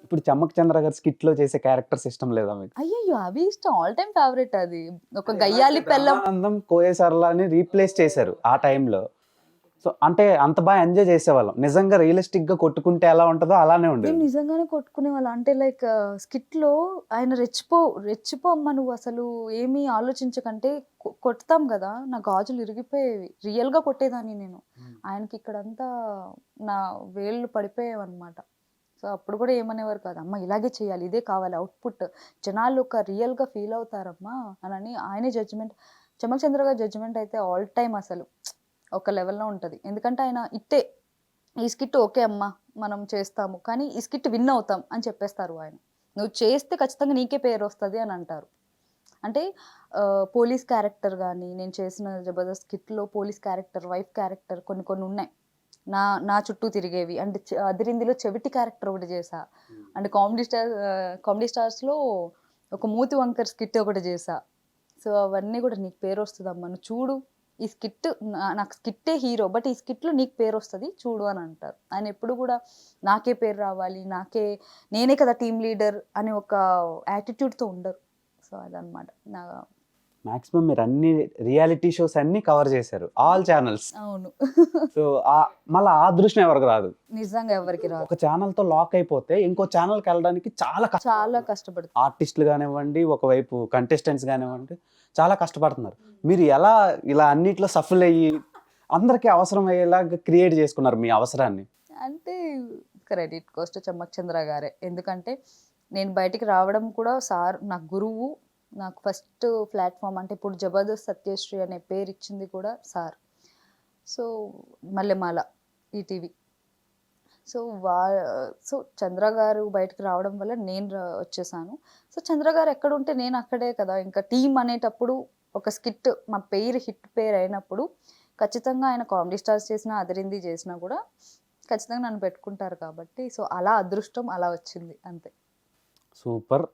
ఇప్పుడు చమ్మక్ చంద్ర గారి స్కిట్ లో చేసే క్యారెక్టర్స్ ఇష్టం లేదా మీకు? అయ్యయ్యో! అవి ఇష్టం. ఆల్ టైమ్ ఫేవరెట్ అది. ఒక గయ్యాళి పెళ్ళం. బ్రహ్మానందం కోయేసర్లాని రీప్లేస్ చేశారు ఆ టైంలో. సో అంటే అంత బాగా ఎంజాయ్ చేసేవాళ్ళం. నిజంగా రియలిస్టిక్ గా కొట్టుకుంటే ఎలా ఉంటుందో అలానే ఉండేది. మేము నిజంగానే కొట్టుకునేవాళ్ళం. అంటే లైక్ స్కిట్‌లో ఆయన రెచ్చిపోమ్మా నువ్వు అసలు ఏమీ ఆలోచించకంటే కొడతాం గదా! నా గాజులు ఇరిగిపోయేవి. రియల్‌గా కొట్టేదాన్ని నేను. ఆయనకి ఇక్కడంతా నా వేళ్ళు పడిపోయేవన్నమాట. సో, అప్పుడు గూడా ఏమనేవారు కాదు. అమ్మ ఇలాగే చేయాలి. ఇదే కావాలి అవుట్‌పుట్. జనాలు ఒక రియల్‌గా ఫీల్ అవుతారమ్మా అనని ఆయనే జడ్జ్‌మెంట్. చమక్ చంద్ర గారి జడ్జ్‌మెంట్ అయితే ఆల్ టైమ్ అసలు ఒక లెవెల్‌లో ఉంటది. ఎందుకంటే ఆయన ఇట్టే ఈ స్కిట్ ఓకే అమ్మా! మనం చేస్తాము. కానీ ఈ స్కిట్ విన్ అవుతాం అని చెప్పేస్తారు ఆయన. నువ్వు చేస్తే ఖచ్చితంగా నీకే పేరొస్తది అని అంటారు. అంటే పోలీస్ క్యారెక్టర్ గాని, నేను చేసిన 'జబర్దస్త్' స్కిట్‌లో పోలీస్ క్యారెక్టర్, వైఫ్ క్యారెక్టర్ కొన్ని కొన్ని ఉన్నాయి. నా నా చుట్టూ తిరిగేవి. అంటే 'అదిరిందిలో' చెవిటి క్యారెక్టర్ ఒకటి చేశా. అంటే కామెడీ స్టార్స్‌లో ఒక మూతి వంకర్ స్కిట్ ఒకటి చేశా. సో, అవన్నీ కూడా నీకు పేరొస్తదమ్మా! నువ్వు చూడు ఈ స్కిట్ నాకు స్కిట్టే హీరో. బట్ ఈ స్కిట్‌లో నీకు పేరొస్తది చూడు అని అంటారు. ఆయన ఎప్పుడు కూడా నాకే పేరు రావాలి, నేనే కదా టీమ్ లీడర్ అనే ఒక యాటిట్యూడ్‌తో ఉండరు. సో, అదనమాట. మాక్సిమం మీరు అన్ని రియాలిటీ షోస్ అన్ని కవర్ చేశారు. All channels. అవును. సో మళ్ళీ ఆ అదృష్టం ఎవరికి రాదు. నిజంగా ఎవరికీ రాదు. ఒక ఛానల్ తో లాక్ అయిపోతే ఇంకో ఛానల్కి వెళ్ళడానికి చాలా చాలా కష్టపడుతుంది. ఆర్టిస్టులు కానివ్వండి, ఒకవైపు కంటెస్టెంట్స్ కానివ్వండి, చాలా కష్టపడుతున్నారు. మీరు ఎలా ఇలా అన్నిట్లో సఫల్ అయ్యి అందరికీ అవసరం అయ్యేలాగా క్రియేట్ చేసుకున్నారు మీ అవసరాన్ని? అంటే క్రెడిట్ గోస్ టు చమ్మక్ చంద్ర గారే. ఎందుకంటే నేను బయటికి రావడం కూడా సార్ నాకు గురువు. నాకు ఫస్ట్ ప్లాట్‌ఫార్మ్ అంటే ఇప్పుడు 'జబర్దస్త్ సత్యశ్రీ' అనే పేరు ఇచ్చింది కూడా sir. So, Mallemala ETV. So, so, Chandra గారు బయటకి రావడం వల్ల నేను వచ్చేసాను. సో, చంద్ర గారు ఎక్కడుంటే నేను అక్కడే కదా! ఇంకా టీమ్ అనేటప్పుడు ఒక స్కిట్ మా పేరు హిట్ పేరు అయినప్పుడు ఖచ్చితంగా ఆయన కామెడీ స్టార్స్ చేసినా, అదిరింది చేసినా కూడా ఖచ్చితంగా నన్ను పెట్టుకుంటారు కాబట్టి సో, అలా అదృష్టం అలా వచ్చింది అంతే. సూపర్.